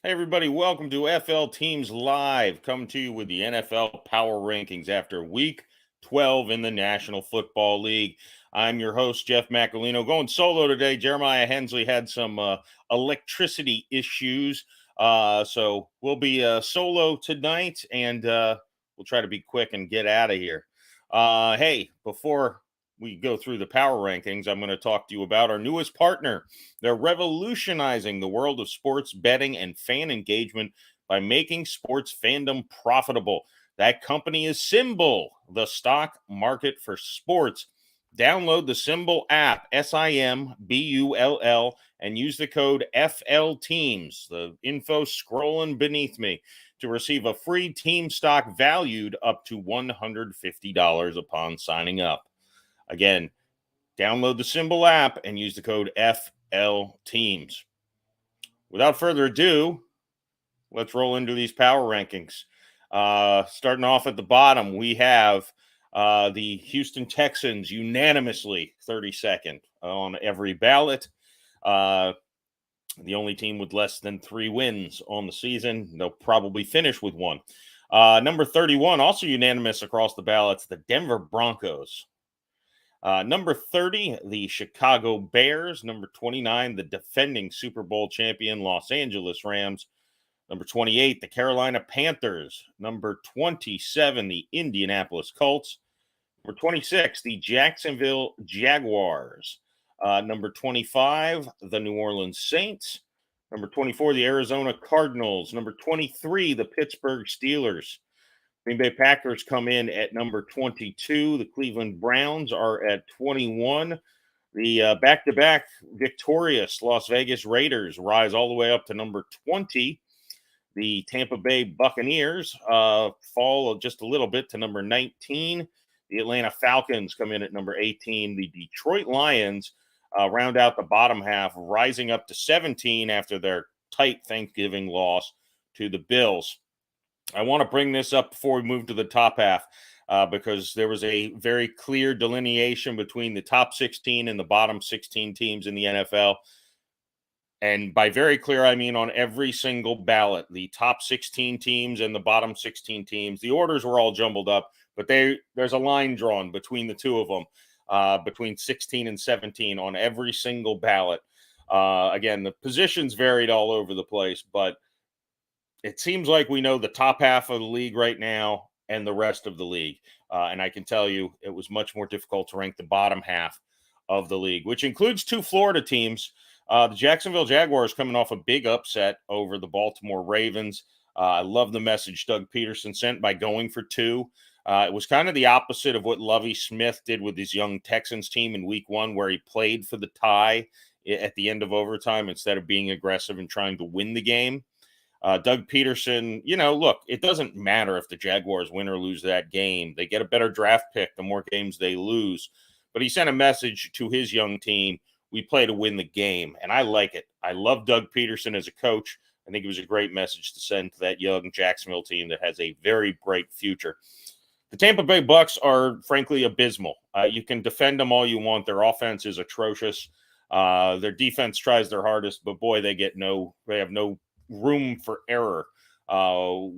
Hey, everybody, welcome to FL Teams Live, coming to you with the NFL Power Rankings after week 12 in the National Football League. I'm your host, Jeff Macolino. Going solo today. Jeremiah Hensley had some electricity issues, so we'll be solo tonight, and we'll try to be quick and get out of here. Hey, before we go through the power rankings, I'm going to talk to you about our newest partner. They're revolutionizing the world of sports betting and fan engagement by making sports fandom profitable. That company is Symbol, the stock market for sports. Download the Symbol app, SIMBULL, and use the code FLTEAMS, the info scrolling beneath me, to receive a free team stock valued up to $150 upon signing up. Again, download the Symbol app and use the code FLTEAMS. Without further ado, let's roll into these power rankings. Starting off at the bottom, we have the Houston Texans unanimously 32nd on every ballot. The only team with less than 3 wins on the season. They'll probably finish with one. Number 31, also unanimous across the ballots, the Denver Broncos. Number 30, the Chicago Bears. Number 29, the defending Super Bowl champion Los Angeles Rams. Number 28, the Carolina Panthers. Number 27, the Indianapolis Colts. Number 26, the Jacksonville Jaguars. Number 25, the New Orleans Saints. Number 24, the Arizona Cardinals. Number 23, the Pittsburgh Steelers. Green Bay Packers come in at number 22. The Cleveland Browns are at 21. The back-to-back victorious Las Vegas Raiders rise all the way up to number 20. The Tampa Bay Buccaneers fall just a little bit to number 19. The Atlanta Falcons come in at number 18. The Detroit Lions round out the bottom half, rising up to 17 after their tight Thanksgiving loss to the Bills. I want to bring this up before we move to the top half because there was a very clear delineation between the top 16 and the bottom 16 teams in the NFL. And by very clear, I mean on every single ballot, the top 16 teams and the bottom 16 teams. The orders were all jumbled up, but there's a line drawn between the two of them, between 16 and 17 on every single ballot. Again, the positions varied all over the place, but it seems like we know the top half of the league right now and the rest of the league. And I can tell you it was much more difficult to rank the bottom half of the league, which includes 2 Florida teams. The Jacksonville Jaguars coming off a big upset over the Baltimore Ravens. I love the message Doug Peterson sent by going for 2. It was kind of the opposite of what Lovie Smith did with his young Texans team in week 1, where he played for the tie at the end of overtime instead of being aggressive and trying to win the game. Doug Peterson, look, it doesn't matter if the Jaguars win or lose that game. They get a better draft pick the more games they lose. But he sent a message to his young team. We play to win the game, and I like it. I love Doug Peterson as a coach. I think it was a great message to send to that young Jacksonville team that has a very bright future. The Tampa Bay Bucs are, frankly, abysmal. You can defend them all you want. Their offense is atrocious. Their defense tries their hardest, but boy, they have no room for error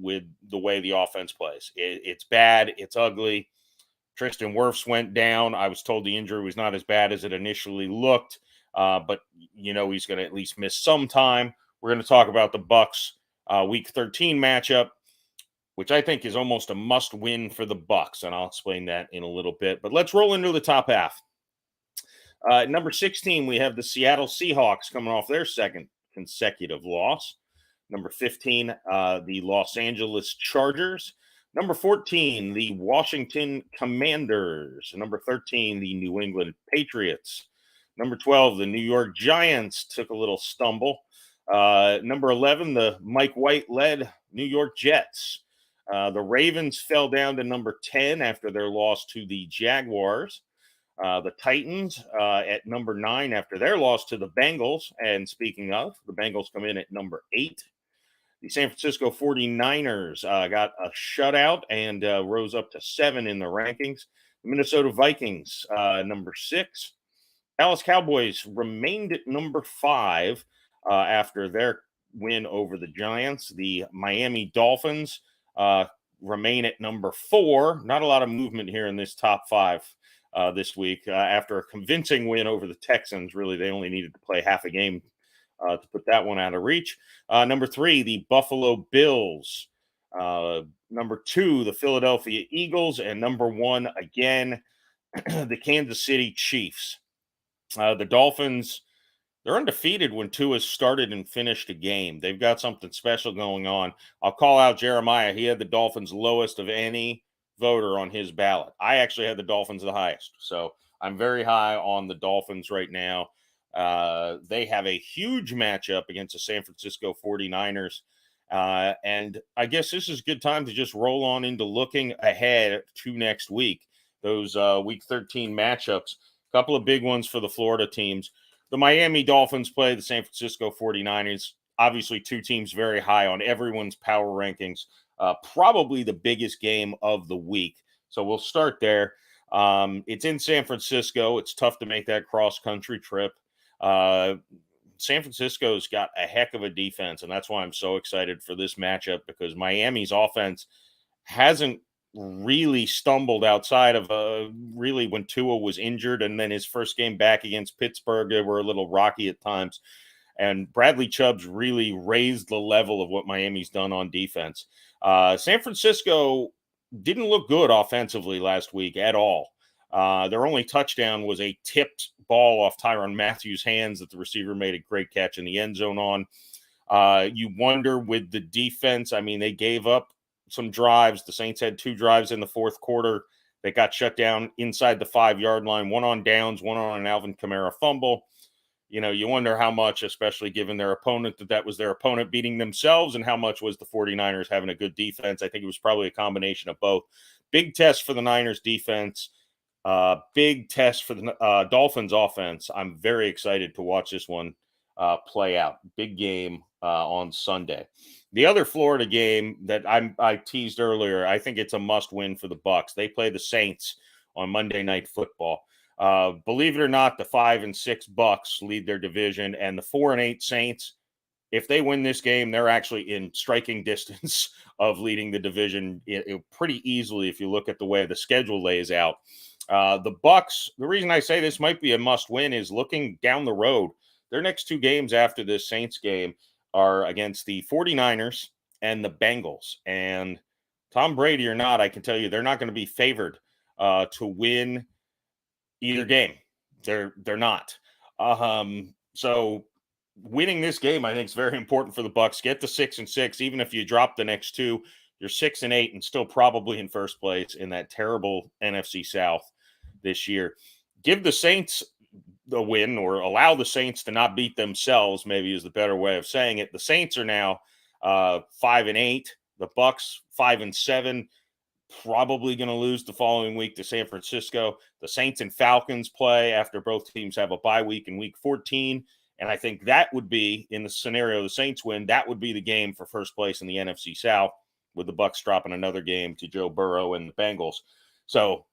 with the way the offense plays. It's bad. It's ugly. Tristan Wirfs went down. I was told the injury was not as bad as it initially looked, but he's going to at least miss some time. We're going to talk about the Bucs Week 13 matchup, which I think is almost a must-win for the Bucs, and I'll explain that in a little bit. But let's roll into the top half. Number 16, we have the Seattle Seahawks coming off their second consecutive loss. Number 15, the Los Angeles Chargers. Number 14, the Washington Commanders. Number 13, the New England Patriots. Number 12, the New York Giants took a little stumble. Number 11, the Mike White-led New York Jets. The Ravens fell down to number 10 after their loss to the Jaguars. The Titans at number 9 after their loss to the Bengals. And speaking of, the Bengals come in at number 8. The San Francisco 49ers got a shutout and rose up to 7 in the rankings. The Minnesota Vikings, number 6. Dallas Cowboys remained at number 5 after their win over the Giants. The Miami Dolphins remain at number 4. Not a lot of movement here in this top 5 this week. After a convincing win over the Texans, really, they only needed to play half a game to put that one out of reach. Number 3, the Buffalo Bills. Number 2, the Philadelphia Eagles. And number 1, again, the Kansas City Chiefs. The Dolphins, they're undefeated when Tua started and finished a game. They've got something special going on. I'll call out Jeremiah. He had the Dolphins lowest of any voter on his ballot. I actually had the Dolphins the highest. So I'm very high on the Dolphins right now. They have a huge matchup against the San Francisco 49ers. And I guess this is a good time to just roll on into looking ahead to next week. Those week 13 matchups, a couple of big ones for the Florida teams. The Miami Dolphins play the San Francisco 49ers. Obviously, two teams very high on everyone's power rankings. Probably the biggest game of the week. So we'll start there. It's in San Francisco. It's tough to make that cross-country trip. San Francisco's got a heck of a defense, and that's why I'm so excited for this matchup, because Miami's offense hasn't really stumbled outside of really when Tua was injured, and then his first game back against Pittsburgh, they were a little rocky at times. And Bradley Chubb's really raised the level of what Miami's done on defense. San Francisco didn't look good offensively last week at all. Their only touchdown was a tipped ball off Tyrann Mathieu's hands that the receiver made a great catch in the end zone on. You wonder with the defense, I mean, they gave up some drives. The Saints had 2 drives in the fourth quarter. They got shut down inside the 5-yard line, one on downs, one on an Alvin Kamara fumble. You know, you wonder how much, especially given their opponent, that was their opponent beating themselves, and how much was the 49ers having a good defense. I think it was probably a combination of both. Big test for the Niners defense. Big test for the Dolphins offense. I'm very excited to watch this one play out. Big game on Sunday. The other Florida game that I teased earlier, I think it's a must-win for the Bucs. They play the Saints on Monday Night Football. Believe it or not, the 5-6 Bucs lead their division, and the 4-8 Saints, if they win this game, they're actually in striking distance of leading the division pretty easily if you look at the way the schedule lays out. The Bucs, the reason I say this might be a must-win is looking down the road. Their next 2 games after this Saints game are against the 49ers and the Bengals. And Tom Brady or not, I can tell you they're not going to be favored to win either game. They're not. So winning this game, I think, is very important for the Bucs. Get to 6-6. Even if you drop the next 2, you're 6-8 and still probably in first place in that terrible NFC South this year. Give the Saints the win, or allow the Saints to not beat themselves, maybe is the better way of saying it. The Saints are now 5-8. The Bucs 5-7. Probably going to lose the following week to San Francisco. The Saints and Falcons play after both teams have a bye week in week 14. And I think that would be, in the scenario the Saints win, that would be the game for first place in the NFC South, with the Bucs dropping another game to Joe Burrow and the Bengals. So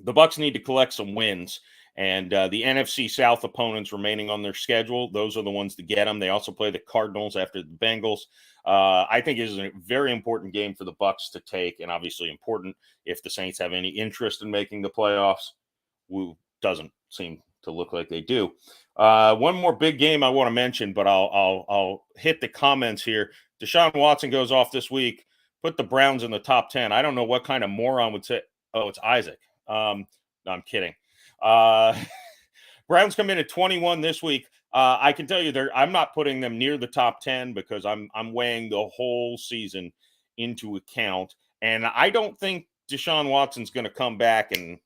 the Bucs need to collect some wins. And the NFC South opponents remaining on their schedule, those are the ones to get them. They also play the Cardinals after the Bengals. I think it is a very important game for the Bucs to take, and obviously important if the Saints have any interest in making the playoffs. Doesn't seem to look like they do. One more big game I want to mention, but I'll hit the comments here. Deshaun Watson goes off this week. Put the Browns in the top 10. I don't know what kind of moron would say, oh, it's Isaac. No, I'm kidding. Browns come in at 21 this week. I can tell you I'm not putting them near the top 10 because I'm weighing the whole season into account. And I don't think Deshaun Watson's going to come back and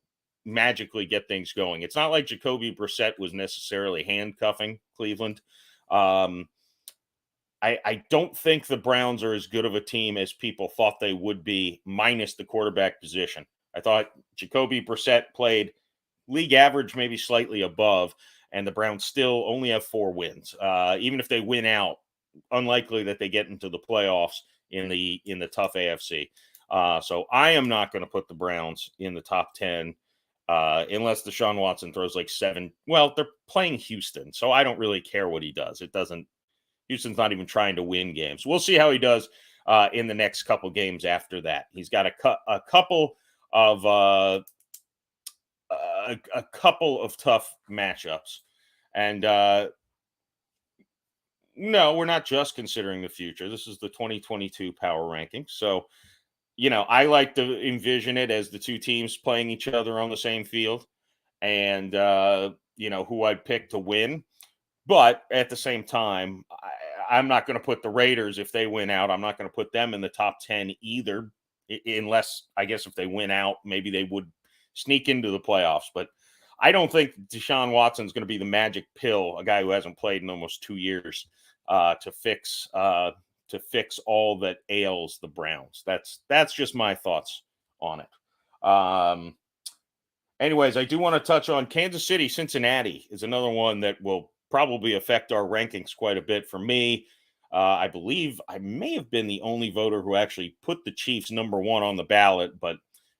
magically get things going. It's not like Jacoby Brissett was necessarily handcuffing Cleveland. I don't think the Browns are as good of a team as people thought they would be, minus the quarterback position. I thought Jacoby Brissett played league average, maybe slightly above, and the Browns still only have 4 wins. Even if they win out, unlikely that they get into the playoffs in the tough AFC. So I am not going to put the Browns in the top 10 unless Deshaun Watson throws like 7. Well, they're playing Houston, so I don't really care what he does. It doesn't. Houston's not even trying to win games. We'll see how he does in the next couple games after that. He's got a couple of tough matchups, and no, we're not just considering the future. This is the 2022 power ranking. So, I like to envision it as the two teams playing each other on the same field and, who I'd pick to win. But at the same time, I'm not going to put the Raiders, if they win out, I'm not going to put them in the top 10 either, unless, I guess, if they win out, maybe they would sneak into the playoffs. But I don't think Deshaun Watson's going to be the magic pill, a guy who hasn't played in almost 2 years, to fix all that ails the Browns. That's just my thoughts on it. Anyways, I do want to touch on Kansas City. Cincinnati is another one that will probably affect our rankings quite a bit. For me, I believe I may have been the only voter who actually put the Chiefs number one on the ballot, but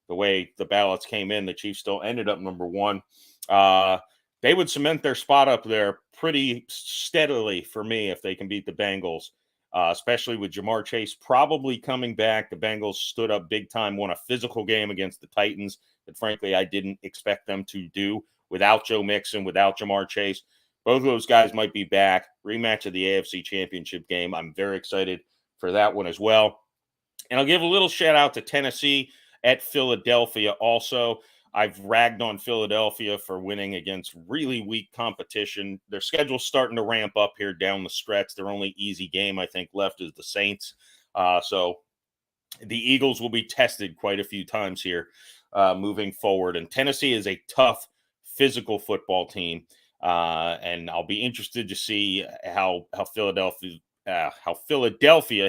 the way the ballots came in, the Chiefs still ended up number one. They would cement their spot up there pretty steadily for me if they can beat the Bengals, especially with Jamar Chase probably coming back. The Bengals stood up big time, won a physical game against the Titans that, frankly, I didn't expect them to do without Joe Mixon, without Jamar Chase. Both of those guys might be back. Rematch of the AFC Championship game. I'm very excited for that one as well. And I'll give a little shout out to Tennessee at Philadelphia also. I've ragged on Philadelphia for winning against really weak competition. Their schedule's starting to ramp up here down the stretch. Their only easy game, I think, left is the Saints. So the Eagles will be tested quite a few times here moving forward. And Tennessee is a tough, physical football team. And I'll be interested to see how Philadelphia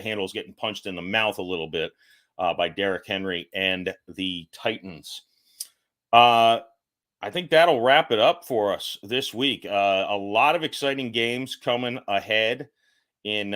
handles getting punched in the mouth a little bit by Derrick Henry and the Titans. I think that'll wrap it up for us this week. A lot of exciting games coming ahead in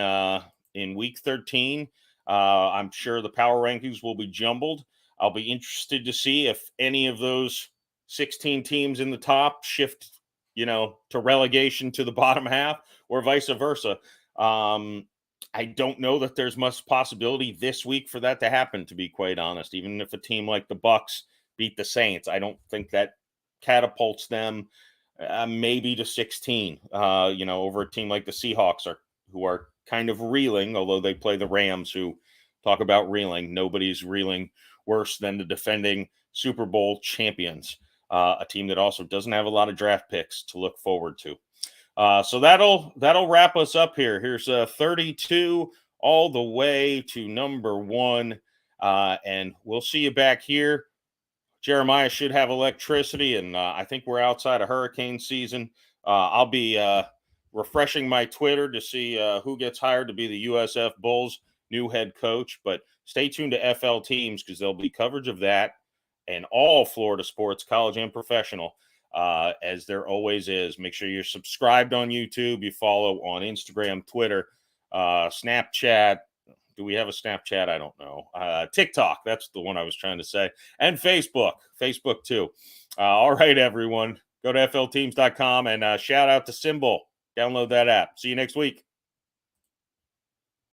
week 13. I'm sure the power rankings will be jumbled. I'll be interested to see if any of those 16 teams in the top shift, to relegation to the bottom half or vice versa. I don't know that there's much possibility this week for that to happen, to be quite honest. Even if a team like the Bucs beat the Saints, I don't think that catapults them maybe to 16, over a team like the Seahawks who are kind of reeling, although they play the Rams, who talk about reeling. Nobody's reeling worse than the defending Super Bowl champions, a team that also doesn't have a lot of draft picks to look forward to. So that'll wrap us up here. Here's 32 all the way to number 1, and we'll see you back here. Jeremiah should have electricity, and I think we're outside of hurricane season. I'll be refreshing my Twitter to see who gets hired to be the USF Bulls' new head coach. But stay tuned to FL Teams, because there'll be coverage of that and all Florida sports, college and professional, as there always is. Make sure you're subscribed on YouTube. You follow on Instagram, Twitter, Snapchat. Do we have a Snapchat? I don't know. TikTok, that's the one I was trying to say. And Facebook too. All right, everyone. Go to flteams.com and shout out to Symbol. Download that app. See you next week.